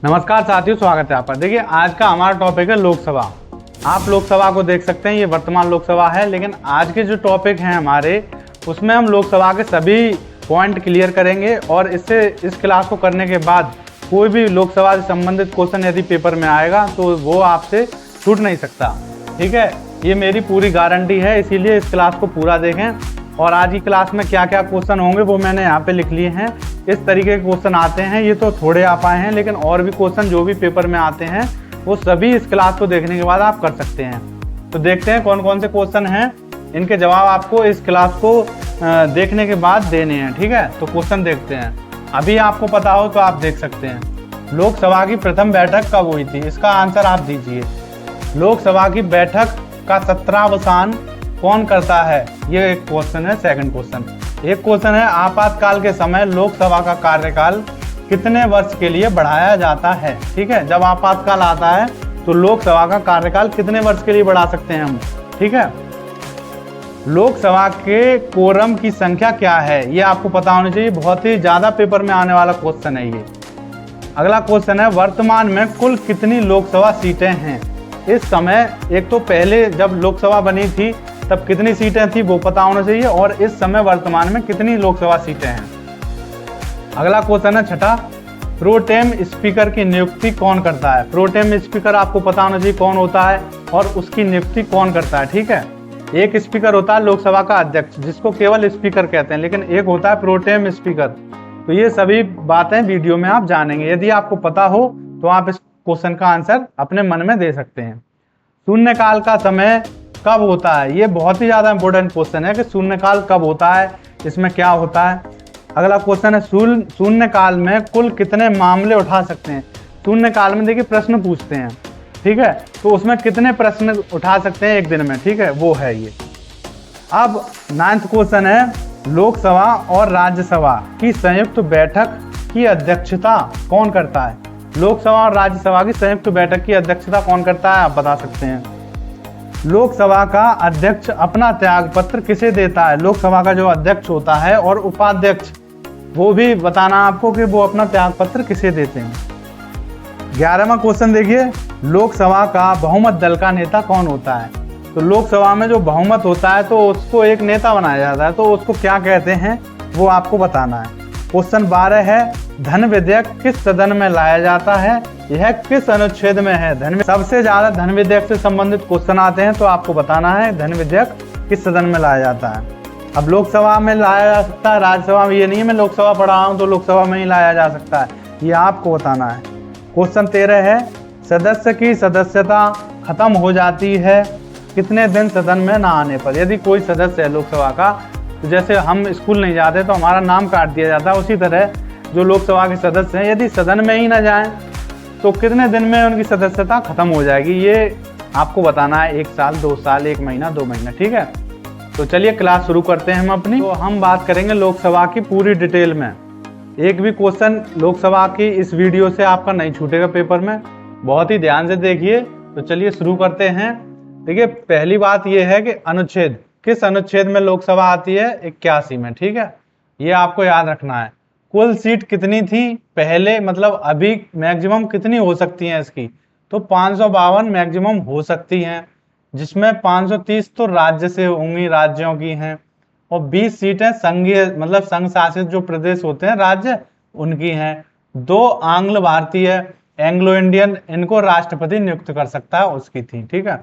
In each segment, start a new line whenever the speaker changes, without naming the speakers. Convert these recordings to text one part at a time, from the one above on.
नमस्कार साथियों, स्वागत है आपका। देखिए, आज का हमारा टॉपिक है लोकसभा। आप लोकसभा को देख सकते हैं, ये वर्तमान लोकसभा है, लेकिन आज के जो टॉपिक हैं हमारे, उसमें हम लोकसभा के सभी पॉइंट क्लियर करेंगे। और इस क्लास को करने के बाद कोई भी लोकसभा से संबंधित क्वेश्चन यदि पेपर में आएगा तो वो आपसे छूट नहीं सकता। ठीक है, ये मेरी पूरी गारंटी है, इसीलिए इस क्लास को पूरा देखें। और आज की क्लास में क्या क्या क्वेश्चन होंगे वो मैंने यहाँ पे लिख लिए हैं। इस तरीके के क्वेश्चन आते हैं, ये तो थोड़े आ पाए हैं, लेकिन और भी क्वेश्चन जो भी पेपर में आते हैं वो सभी इस क्लास को देखने के बाद आप कर सकते हैं। तो देखते हैं कौन कौन से क्वेश्चन हैं, इनके जवाब आपको इस क्लास को देखने के बाद देने हैं। ठीक है, तो क्वेश्चन देखते हैं। अभी आपको पता हो तो आप देख सकते हैं। लोकसभा की प्रथम बैठक कब हुई थी? इसका आंसर आप दीजिए। लोकसभा की बैठक का सत्रावसान कौन करता है? ये एक क्वेश्चन है। सेकंड क्वेश्चन, एक क्वेश्चन है, आपातकाल के समय लोकसभा का कार्यकाल कितने वर्ष के लिए बढ़ाया जाता है? ठीक है, जब आपातकाल आता है तो लोकसभा का कार्यकाल कितने वर्ष के लिए बढ़ा सकते हैं हम? ठीक है, लोकसभा के कोरम की संख्या क्या है? ये आपको पता होना चाहिए, बहुत ही ज्यादा पेपर में आने वाला क्वेश्चन है ये। अगला क्वेश्चन है, वर्तमान में कुल कितनी लोकसभा सीटें हैं? इस समय, एक तो पहले जब लोकसभा बनी थी तब कितनी सीटें थी वो पता होना चाहिए, और इस समय वर्तमान में कितनी लोकसभा सीटें हैं। अगला क्वेश्चन है छठा, प्रोटेम स्पीकर की नियुक्ति कौन करता है? प्रोटेम स्पीकर आपको पता होना चाहिए कौन होता है और उसकी नियुक्ति कौन करता है। ठीक है, एक स्पीकर होता है लोकसभा का अध्यक्ष, जिसको केवल स्पीकर कहते हैं, लेकिन एक होता है प्रोटेम स्पीकर। तो ये सभी बातें वीडियो में आप जानेंगे। यदि आपको पता हो तो आप इस क्वेश्चन का आंसर अपने मन में दे सकते हैं। शून्यकाल का समय कब होता है? ये बहुत ही ज्यादा इंपॉर्टेंट क्वेश्चन है कि शून्यकाल कब होता है, इसमें क्या होता है। अगला क्वेश्चन है, शून्यकाल में कुल कितने मामले उठा सकते हैं? शून्यकाल में देखिए प्रश्न पूछते हैं, ठीक है, तो उसमें कितने प्रश्न उठा सकते हैं एक दिन में? ठीक है, वो है ये। अब 9th क्वेश्चन है, लोकसभा और राज्यसभा की संयुक्त बैठक की अध्यक्षता कौन करता है? लोकसभा और राज्यसभा की संयुक्त बैठक की अध्यक्षता कौन करता है? आप बता सकते हैं। लोकसभा का अध्यक्ष अपना त्यागपत्र किसे देता है? लोकसभा का जो अध्यक्ष होता है और उपाध्यक्ष, वो भी बताना आपको कि वो अपना त्यागपत्र किसे देते हैं। 11वां क्वेश्चन देखिए, लोकसभा का बहुमत दल का नेता कौन होता है? तो लोकसभा में जो बहुमत होता है तो उसको एक नेता बनाया जाता है, तो उसको क्या कहते हैं वो आपको बताना है। क्वेश्चन 12 है, धन विधेयक किस सदन में लाया जाता है? यह किस अनुच्छेद में है? सबसे ज्यादा धन विधेयक से संबंधित क्वेश्चन आते हैं, तो आपको बताना है धन विधेयक किस सदन में लाया जाता है। अब लोकसभा में लाया जा सकता है, राज्यसभा में, ये नहीं मैं लोकसभा पढ़ा रहा हूँ तो लोकसभा में ही लाया जा सकता है, ये आपको बताना है। क्वेश्चन 13 है, सदस्य की सदस्यता खत्म हो जाती है कितने दिन सदन में न आने पर? यदि कोई सदस्य है लोकसभा का, तो जैसे हम स्कूल नहीं जाते तो हमारा नाम काट दिया जाता है, उसी तरह जो लोकसभा के सदस्य हैं यदि सदन में ही ना जाएं तो कितने दिन में उनकी सदस्यता खत्म हो जाएगी? ये आपको बताना है। 1 साल, 2 साल, 1 महीना, 2 महीना। ठीक है, तो चलिए क्लास शुरू करते हैं हम अपनी। तो हम बात करेंगे लोकसभा की पूरी डिटेल में। एक भी क्वेश्चन लोकसभा की इस वीडियो से आपका नहीं छूटेगा पेपर में, बहुत ही ध्यान से देखिए। तो चलिए शुरू करते हैं। देखिए, पहली बात यह है कि अनुच्छेद, किस अनुच्छेद में लोकसभा आती है? 81 में। ठीक है, ये आपको याद रखना है। कुल सीट कितनी थी पहले, मतलब अभी मैक्सिमम कितनी हो सकती हैं इसकी? तो 552 मैक्सिमम हो सकती हैं, जिसमें 530 तो राज्य से होंगी, राज्यों की हैं, और 20 सीटें संघीय, मतलब संघ शासित जो प्रदेश होते हैं, राज्य, उनकी हैं। 2 आंग्ल भारतीय, एंग्लो इंडियन, इनको राष्ट्रपति नियुक्त कर सकता है, उसकी थी। ठीक है,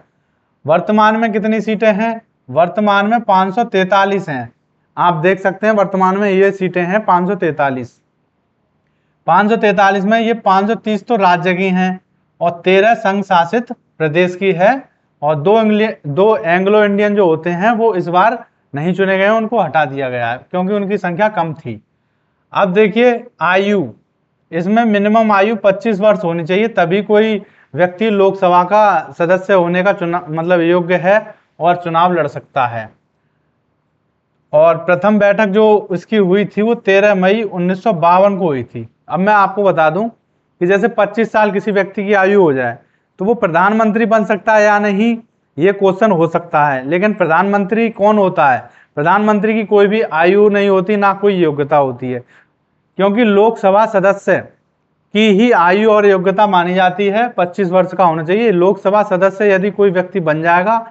वर्तमान में कितनी सीटें हैं? वर्तमान में 543 हैं। आप देख सकते हैं वर्तमान में ये सीटें हैं 543। 543 में ये 530 तो राज्य की हैं और 13 संघ शासित प्रदेश की है, और 2 एंग्लो इंडियन जो होते हैं वो इस बार नहीं चुने गए, उनको हटा दिया गया है क्योंकि उनकी संख्या कम थी। अब देखिए आयु, इसमें मिनिमम आयु 25 वर्ष होनी चाहिए, तभी कोई व्यक्ति लोकसभा का सदस्य होने का मतलब योग्य है और चुनाव लड़ सकता है। और प्रथम बैठक जो इसकी हुई थी वो 13 मई 1952 को हुई थी। अब मैं आपको बता दूं कि जैसे 25 साल किसी व्यक्ति की आयु हो जाए तो वो प्रधानमंत्री बन सकता है या नहीं, ये क्वेश्चन हो सकता है। लेकिन प्रधानमंत्री कौन होता है? प्रधानमंत्री की कोई भी आयु नहीं होती, ना कोई योग्यता होती है, क्योंकि लोकसभा सदस्य की ही आयु और योग्यता मानी जाती है, 25 वर्ष का होना चाहिए। लोकसभा सदस्य यदि कोई व्यक्ति बन जाएगा,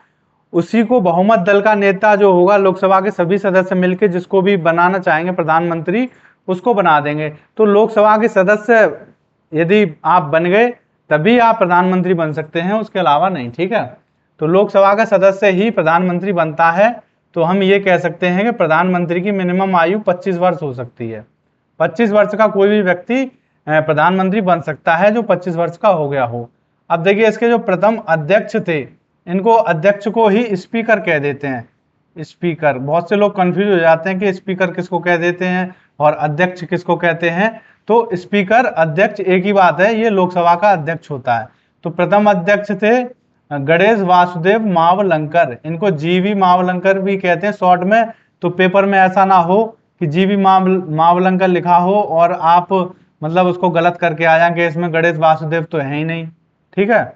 उसी को बहुमत दल का नेता जो होगा, लोकसभा के सभी सदस्य मिलकर जिसको भी बनाना चाहेंगे प्रधानमंत्री, उसको बना देंगे। तो लोकसभा के सदस्य यदि आप बन गए तभी आप प्रधानमंत्री बन सकते हैं, उसके अलावा नहीं, ठीक है। तो लोकसभा का सदस्य ही प्रधानमंत्री बनता है। तो हम ये कह सकते हैं कि प्रधानमंत्री की मिनिमम आयु 25 वर्ष हो सकती है। 25 वर्ष का कोई भी व्यक्ति प्रधानमंत्री बन सकता है जो 25 वर्ष का हो गया हो। अब देखिए, इसके जो प्रथम अध्यक्ष थे, इनको अध्यक्ष को ही स्पीकर कह देते हैं। स्पीकर, बहुत से लोग कंफ्यूज हो जाते हैं कि स्पीकर किसको कह देते हैं और अध्यक्ष किसको कहते हैं। तो स्पीकर अध्यक्ष एक ही बात है, ये लोकसभा का अध्यक्ष होता है। तो प्रथम अध्यक्ष थे गणेश वासुदेव मावलंकर, इनको जीवी मावलंकर भी कहते हैं शॉर्ट में। तो पेपर में ऐसा ना हो कि जीवी मावलंकर लिखा हो और आप मतलब उसको गलत करके आ जाएंगे, इसमें गणेश वासुदेव तो है ही नहीं, ठीक है।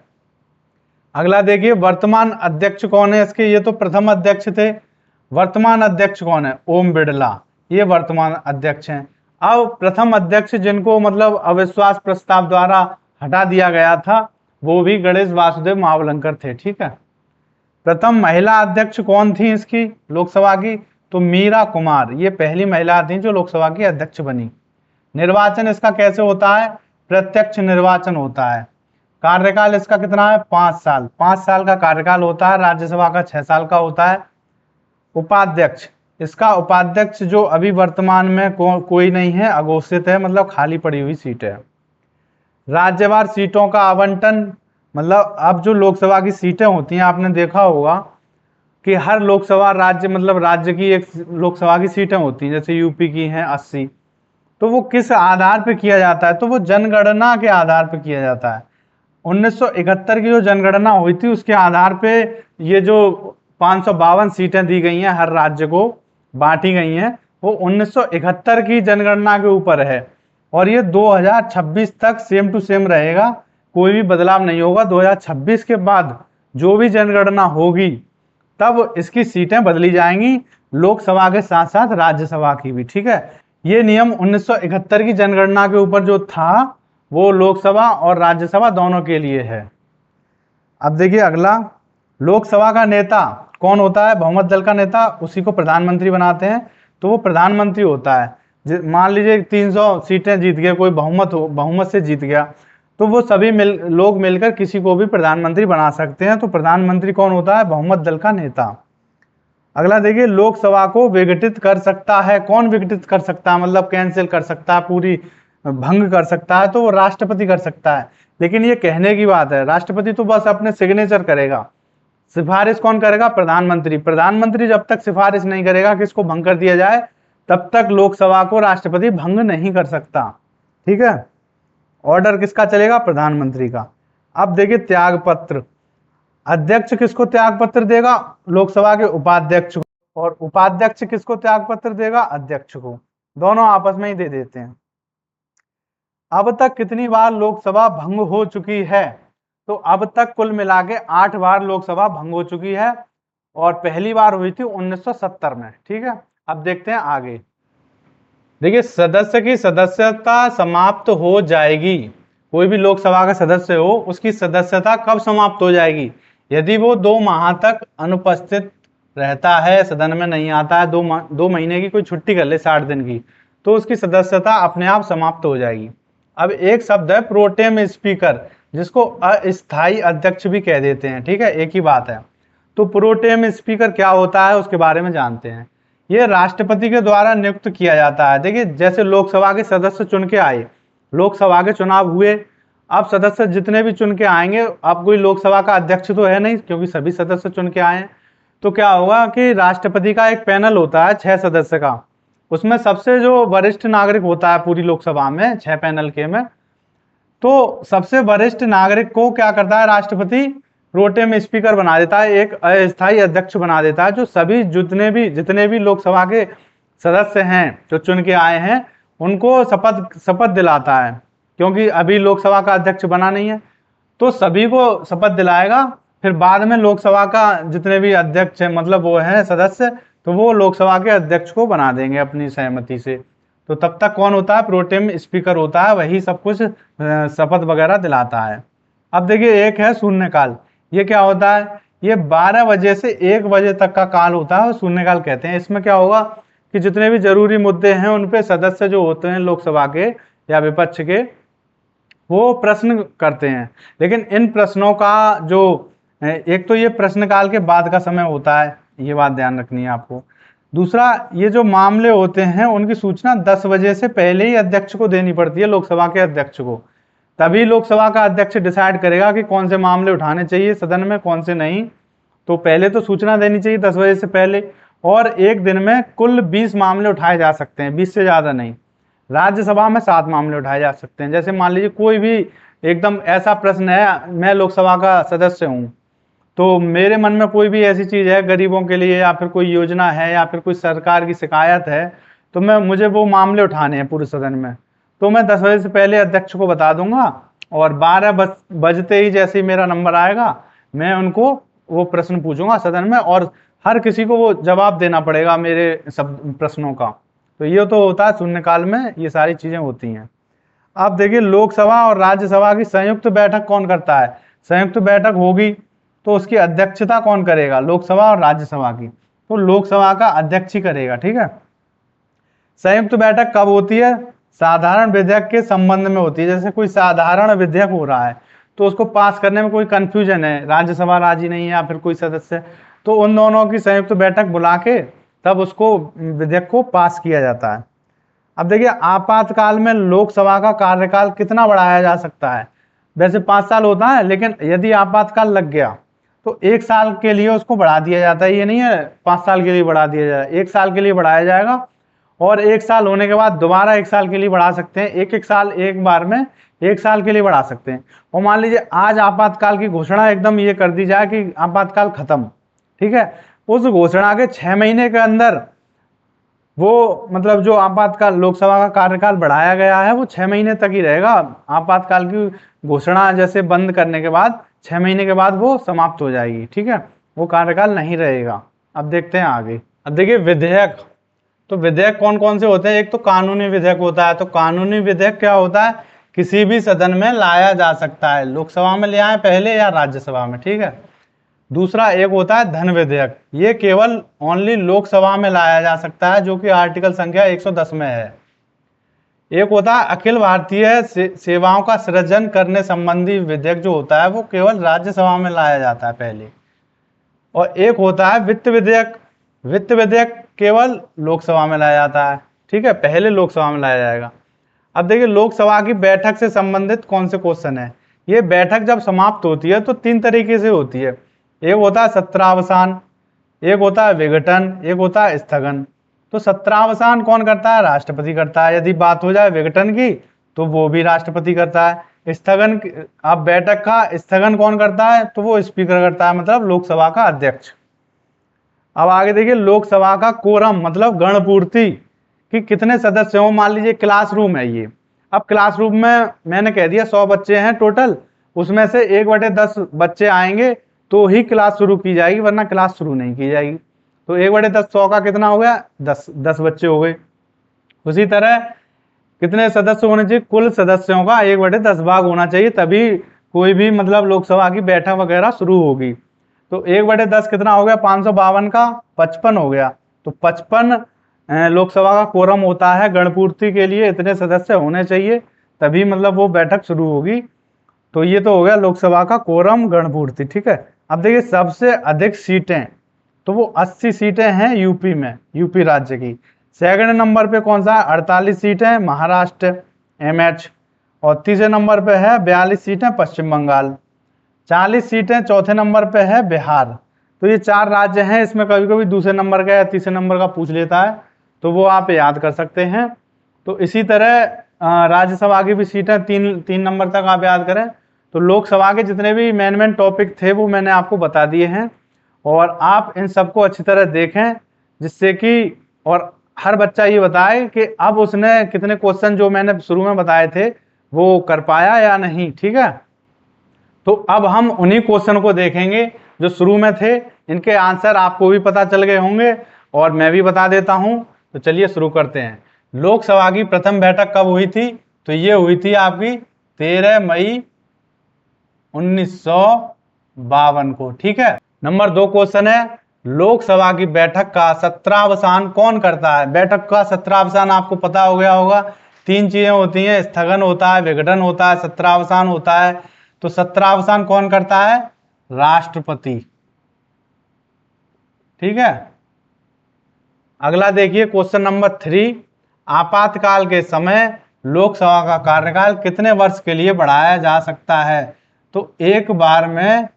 अगला देखिए, वर्तमान अध्यक्ष कौन है इसके, ये तो प्रथम अध्यक्ष थे। वर्तमान अध्यक्ष कौन है? ओम बिड़ला, ये वर्तमान अध्यक्ष हैं। अब प्रथम अध्यक्ष जिनको मतलब अविश्वास प्रस्ताव द्वारा हटा दिया गया था, वो भी गणेश वासुदेव मावलंकर थे, ठीक है। प्रथम महिला अध्यक्ष कौन थी इसकी लोकसभा की? तो मीरा कुमार, ये पहली महिला थी जो लोकसभा की अध्यक्ष बनी। निर्वाचन इसका कैसे होता है? प्रत्यक्ष निर्वाचन होता है। कार्यकाल इसका कितना है? 5 साल। 5 साल का कार्यकाल होता है। राज्यसभा का 6 साल का होता है। उपाध्यक्ष, इसका उपाध्यक्ष जो अभी वर्तमान में कोई नहीं है, अघोषित है, मतलब खाली पड़ी हुई सीट है। राज्यवार सीटों का आवंटन, मतलब अब जो लोकसभा की सीटें होती हैं, आपने देखा होगा कि हर लोकसभा राज्य मतलब राज्य की एक लोकसभा की सीटें होती हैं, जैसे यूपी की हैं 80। तो वो किस आधार पर किया जाता है? तो वो जनगणना के आधार पर किया जाता है। 1971 की जो जनगणना हुई थी उसके आधार पे ये जो 552 सीटें दी गई हैं, हर राज्य को बांटी गई हैं, वो 1971 की जनगणना के ऊपर है। और ये 2026 तक सेम टू सेम रहेगा, कोई भी बदलाव नहीं होगा। 2026 के बाद जो भी जनगणना होगी तब इसकी सीटें बदली जाएंगी, लोकसभा के साथ साथ राज्यसभा की भी, ठीक है। ये नियम 1971 की जनगणना के ऊपर जो था वो लोकसभा और राज्यसभा दोनों के लिए है। अब देखिए अगला, लोकसभा का नेता कौन होता है? बहुमत दल का नेता, उसी को प्रधानमंत्री बनाते हैं। तो वो प्रधानमंत्री होता है। मान लीजिए 300 सीटें जीत गए, कोई बहुमत से जीत गया, तो वो सभी लोग मिलकर किसी को भी प्रधानमंत्री बना सकते हैं। तो प्रधानमंत्री कौन होता है? बहुमत दल का नेता। अगला देखिए, लोकसभा को विघटित कर सकता है कौन? विघटित कर सकता है मतलब कैंसिल कर सकता है, पूरी भंग कर सकता है, तो वो राष्ट्रपति कर सकता है। लेकिन ये कहने की बात है, राष्ट्रपति तो बस अपने सिग्नेचर करेगा, सिफारिश कौन करेगा? प्रधानमंत्री। प्रधानमंत्री जब तक सिफारिश नहीं करेगा कि इसको भंग कर दिया जाए, तब तक लोकसभा को राष्ट्रपति भंग नहीं कर सकता, ठीक है। ऑर्डर किसका चलेगा? प्रधानमंत्री का। अब देखिए त्याग पत्र, अध्यक्ष किसको त्याग पत्र देगा? लोकसभा के उपाध्यक्ष को। और उपाध्यक्ष किसको त्याग पत्र देगा? अध्यक्ष को। दोनों आपस में ही दे देते हैं। अब तक कितनी बार लोकसभा भंग हो चुकी है? तो अब तक कुल मिला के 8 बार लोकसभा भंग हो चुकी है, और पहली बार हुई थी 1970 में, ठीक है। अब देखते हैं आगे। देखिए, सदस्य की सदस्यता समाप्त हो जाएगी। कोई भी लोकसभा का सदस्य हो, उसकी सदस्यता कब समाप्त हो जाएगी? यदि वो 2 माह तक अनुपस्थित रहता है, सदन में नहीं आता है, 2 महीने की कोई छुट्टी कर ले 60 दिन की, तो उसकी सदस्यता अपने आप समाप्त हो जाएगी। अब एक शब्द है प्रोटेम स्पीकर, जिसको अस्थायी अध्यक्ष भी कह देते हैं, ठीक है, एक ही बात है। तो प्रोटेम स्पीकर क्या होता है उसके बारे में जानते हैं। ये राष्ट्रपति के द्वारा नियुक्त किया जाता है। देखिए, जैसे लोकसभा के सदस्य चुन के आए, लोकसभा के चुनाव हुए, अब सदस्य जितने भी चुन के आएंगे, अब कोई लोकसभा का अध्यक्ष तो है नहीं क्योंकि सभी सदस्य चुन के आए हैं, तो क्या होगा कि राष्ट्रपति का एक पैनल होता है 6 सदस्य का, उसमें सबसे जो वरिष्ठ नागरिक होता है पूरी लोकसभा में 6 पैनल के में, तो सबसे वरिष्ठ नागरिक को क्या करता है राष्ट्रपति? प्रोटेम स्पीकर बना देता है, एक अस्थायी अध्यक्ष बना देता है, जो सभी जितने भी लोकसभा के सदस्य हैं जो चुन के आए हैं, उनको शपथ दिलाता है, क्योंकि अभी लोकसभा का अध्यक्ष बना नहीं है, तो सभी को शपथ दिलाएगा। फिर बाद में लोकसभा का जितने भी अध्यक्ष है मतलब वो हैं सदस्य, तो वो लोकसभा के अध्यक्ष को बना देंगे अपनी सहमति से। तो तब तक कौन होता है, प्रोटेम स्पीकर होता है, वही सब कुछ शपथ वगैरह दिलाता है। अब देखिए एक है शून्यकाल। ये क्या होता है, ये 12 बजे से 1 बजे तक का काल होता है और शून्यकाल कहते हैं। इसमें क्या होगा कि जितने भी जरूरी मुद्दे हैं उन पे सदस्य जो होते हैं लोकसभा के या विपक्ष के, वो प्रश्न करते हैं। लेकिन इन प्रश्नों का जो एक तो ये प्रश्नकाल के बाद का समय होता है, ये बात ध्यान रखनी है आपको। दूसरा, ये जो मामले होते हैं उनकी सूचना 10 बजे से पहले ही अध्यक्ष को देनी पड़ती है, लोकसभा के अध्यक्ष को। तभी लोकसभा का अध्यक्ष डिसाइड करेगा कि कौन से मामले उठाने चाहिए सदन में, कौन से नहीं। तो पहले तो सूचना देनी चाहिए 10 बजे से पहले। और एक दिन में कुल 20 मामले उठाए जा सकते हैं, 20 से ज्यादा नहीं। राज्यसभा में 7 मामले उठाए जा सकते हैं। जैसे मान लीजिए कोई भी एकदम ऐसा प्रश्न है, मैं लोकसभा का सदस्य हूं, तो मेरे मन में कोई भी ऐसी चीज है गरीबों के लिए, या फिर कोई योजना है, या फिर कोई सरकार की शिकायत है, तो मुझे वो मामले उठाने हैं पूरे सदन में। तो मैं 10 बजे से पहले अध्यक्ष को बता दूंगा, और 12 बजते ही जैसे ही मेरा नंबर आएगा, मैं उनको वो प्रश्न पूछूंगा सदन में, और हर किसी को वो जवाब देना पड़ेगा मेरे सब प्रश्नों का। तो ये तो होता है शून्यकाल में, ये सारी चीजें होती हैं। अब देखिए लोकसभा और राज्यसभा की संयुक्त बैठक कौन करता है। संयुक्त बैठक होगी तो उसकी अध्यक्षता कौन करेगा, लोकसभा और राज्यसभा की, तो लोकसभा का अध्यक्ष ही करेगा। ठीक है। संयुक्त बैठक कब होती है, साधारण विधेयक के संबंध में होती है। जैसे कोई साधारण विधेयक हो रहा है तो उसको पास करने में कोई कंफ्यूजन है, राज्यसभा राजी नहीं है या फिर कोई सदस्य, तो उन दोनों की संयुक्त बैठक बुला के तब उसको विधेयक को पास किया जाता है। अब देखिए आपातकाल में लोकसभा का कार्यकाल कितना बढ़ाया जा सकता है। वैसे 5 साल होता है, लेकिन यदि आपातकाल लग गया तो 1 साल के लिए उसको बढ़ा दिया जाता है। ये नहीं है 5 साल के लिए बढ़ा दिया जाए, 1 साल के लिए बढ़ाया जाएगा, और 1 साल होने के बाद दोबारा 1 साल के लिए बढ़ा सकते हैं। एक साल एक बार में 1 साल के लिए बढ़ा सकते हैं। और मान लीजिए आज आपातकाल की घोषणा एकदम ये कर दी जाए कि आपातकाल खत्म, ठीक है, उस घोषणा के 6 महीने के अंदर वो मतलब जो आपातकाल लोकसभा का कार्यकाल बढ़ाया गया है वो 6 महीने तक ही रहेगा। आपातकाल की घोषणा जैसे बंद करने के बाद 6 महीने के बाद वो समाप्त हो जाएगी। ठीक है, वो कार्यकाल नहीं रहेगा। अब देखते हैं आगे। अब देखिए विधेयक, तो विधेयक कौन कौन से होते हैं। एक तो कानूनी विधेयक होता है। तो कानूनी विधेयक क्या होता है, किसी भी सदन में लाया जा सकता है, लोकसभा में ले आए पहले या राज्यसभा में। ठीक है। दूसरा एक होता है धन विधेयक, ये केवल ओनली लोकसभा में लाया जा सकता है, जो कि आर्टिकल संख्या 110 में है। एक होता है अखिल भारतीय सेवाओं का सृजन करने संबंधी विधेयक, जो होता है वो केवल राज्यसभा में लाया जाता है पहले। और एक होता है वित्त विधेयक। वित्त विधेयक केवल लोकसभा में लाया जाता है। ठीक है, पहले लोकसभा में लाया जाएगा। अब देखिए लोकसभा की बैठक से संबंधित कौन से क्वेश्चन है। ये बैठक जब समाप्त होती है तो 3 तरीके से होती है। एक होता है सत्रावसान, एक होता है विघटन, एक होता है स्थगन। तो सत्रावसान कौन करता है, राष्ट्रपति करता है। यदि बात हो जाए विघटन की तो वो भी राष्ट्रपति करता है। स्थगन, अब बैठक का स्थगन कौन करता है, तो वो स्पीकर करता है, मतलब लोकसभा का अध्यक्ष। अब आगे देखिए लोकसभा का कोरम, मतलब गणपूर्ति, कि कितने सदस्य हो। मान लीजिए क्लासरूम है ये, अब क्लासरूम में मैंने कह दिया 100 बच्चे हैं टोटल, उसमें से 1/10 बच्चे आएंगे तो ही क्लास शुरू की जाएगी, वरना क्लास शुरू नहीं की जाएगी। तो 1/10 100 का कितना हो गया, 10 बच्चे हो गए। उसी तरह कितने सदस्य होने चाहिए, कुल सदस्यों का 1/10 भाग होना चाहिए, तभी कोई भी मतलब लोकसभा की बैठक वगैरह शुरू होगी। तो 1/10 कितना हो गया, 552 का 55 हो गया। तो 55 लोकसभा का कोरम होता है। गणपूर्ति के लिए इतने सदस्य होने चाहिए, तभी मतलब वो बैठक शुरू होगी। तो ये तो हो गया लोकसभा का कोरम, गणपूर्ति। ठीक है। अब देखिए सबसे अधिक सीटें, तो वो 80 सीटें हैं यूपी में, यूपी राज्य की। सेकंड नंबर पे कौन सा है, 48 सीटें महाराष्ट्र MH। और तीसरे नंबर पे है 42 सीटें पश्चिम बंगाल। 40 सीटें चौथे नंबर पे है बिहार। तो ये 4 राज्य हैं। इसमें कभी कभी दूसरे नंबर का या तीसरे नंबर का पूछ लेता है, तो वो आप याद कर सकते हैं। तो इसी तरह राज्यसभा की भी सीटें 3 नंबर तक आप याद करें। तो लोकसभा के जितने भी मेन टॉपिक थे वो मैंने आपको बता दिए हैं, और आप इन सबको अच्छी तरह देखें, जिससे कि और हर बच्चा ये बताए कि अब उसने कितने क्वेश्चन जो मैंने शुरू में बताए थे वो कर पाया या नहीं। ठीक है। तो अब हम उन्हीं क्वेश्चन को देखेंगे जो शुरू में थे। इनके आंसर आपको भी पता चल गए होंगे और मैं भी बता देता हूं। तो चलिए शुरू करते हैं। लोकसभा की प्रथम बैठक कब हुई थी? तो ये हुई थी आपकी 13 मई 1952 को। ठीक है। नंबर 2 क्वेश्चन है, लोकसभा की बैठक का सत्रावसान कौन करता है? बैठक का सत्रावसान आपको पता हो गया होगा, 3 चीजें होती हैं, स्थगन होता है, विघटन होता है, सत्रावसान होता है। तो सत्रावसान कौन करता है? राष्ट्रपति। ठीक है। अगला देखिए क्वेश्चन नंबर 3, आपातकाल के समय लोकसभा का कार्यकाल कितने वर्ष के लिए बढ़ाया जा सकता है? तो एक बार में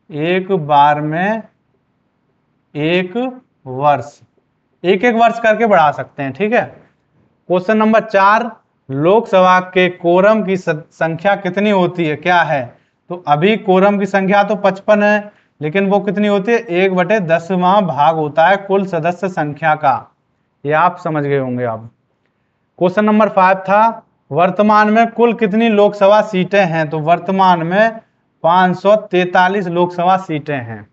1 वर्ष, एक वर्ष करके बढ़ा सकते हैं। ठीक है। क्वेश्चन नंबर 4, लोकसभा के कोरम की संख्या कितनी होती है? क्या है? तो अभी कोरम की संख्या तो 55 है, लेकिन वो कितनी होती है? 1/10वां भाग होता है कुल सदस्य संख्या का। ये आप समझ गए होंगे। अब क्वेश्चन नंबर 5 था, वर्तमान में कुल कितनी लोकसभा सीटें हैं? तो वर्तमान में 543 लोकसभा सीटें हैं।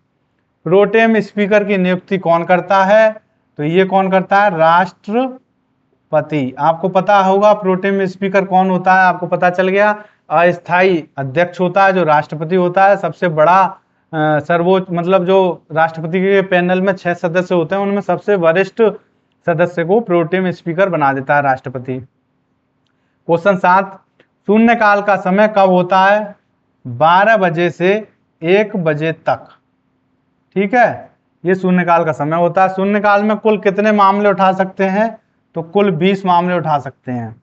प्रोटेम स्पीकर की नियुक्ति कौन करता है? तो ये कौन करता है? राष्ट्रपति। आपको पता होगा प्रोटेम स्पीकर कौन होता है, आपको पता चल गया। अस्थायी अध्यक्ष होता है जो राष्ट्रपति होता है, सबसे बड़ा सर्वोच्च, मतलब जो राष्ट्रपति के पैनल में 6 सदस्य होते हैं उनमें सबसे वरिष्ठ सदस्य को प्रोटेम स्पीकर बना देता है राष्ट्रपति। क्वेश्चन 7, शून्यकाल का समय कब होता है? 12 बजे से 1 बजे तक। ठीक है। ये शून्यकाल का समय होता है। शून्यकाल में कुल कितने मामले उठा सकते हैं? तो कुल 20 मामले उठा सकते हैं।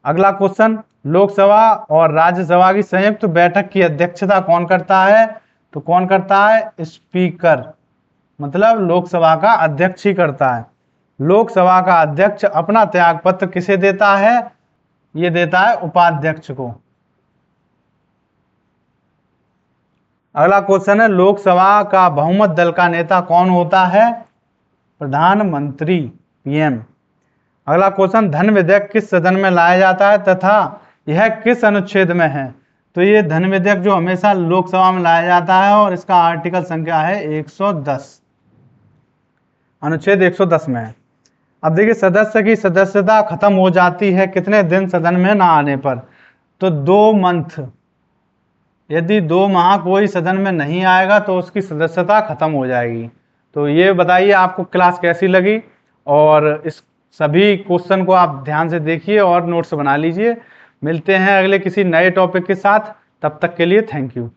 अगला क्वेश्चन, लोकसभा और राज्यसभा की संयुक्त बैठक की अध्यक्षता कौन करता है? तो कौन करता है? स्पीकर, मतलब लोकसभा का अध्यक्ष ही करता है। लोकसभा का अध्यक्ष अपना त्यागपत्र किसे देता है? ये देता है उपाध्यक्ष को। अगला क्वेश्चन है, लोकसभा का बहुमत दल का नेता कौन होता है? प्रधानमंत्री, पीएम। अगला क्वेश्चन, धन विधेयक किस सदन में लाया जाता है तथा यह किस अनुच्छेद में है? तो ये धन विधेयक जो हमेशा लोकसभा में लाया जाता है और इसका आर्टिकल संख्या है 110, अनुच्छेद 110 में है। अब देखिए, सदस्य की सदस्यता खत्म हो जाती है कितने दिन सदन में ना आने पर? तो 2 मंथ। यदि 2 माह कोई सदन में नहीं आएगा तो उसकी सदस्यता खत्म हो जाएगी। तो ये बताइए आपको क्लास कैसी लगी, और इस सभी क्वेश्चन को आप ध्यान से देखिए और नोट्स बना लीजिए। मिलते हैं अगले किसी नए टॉपिक के साथ, तब तक के लिए थैंक यू।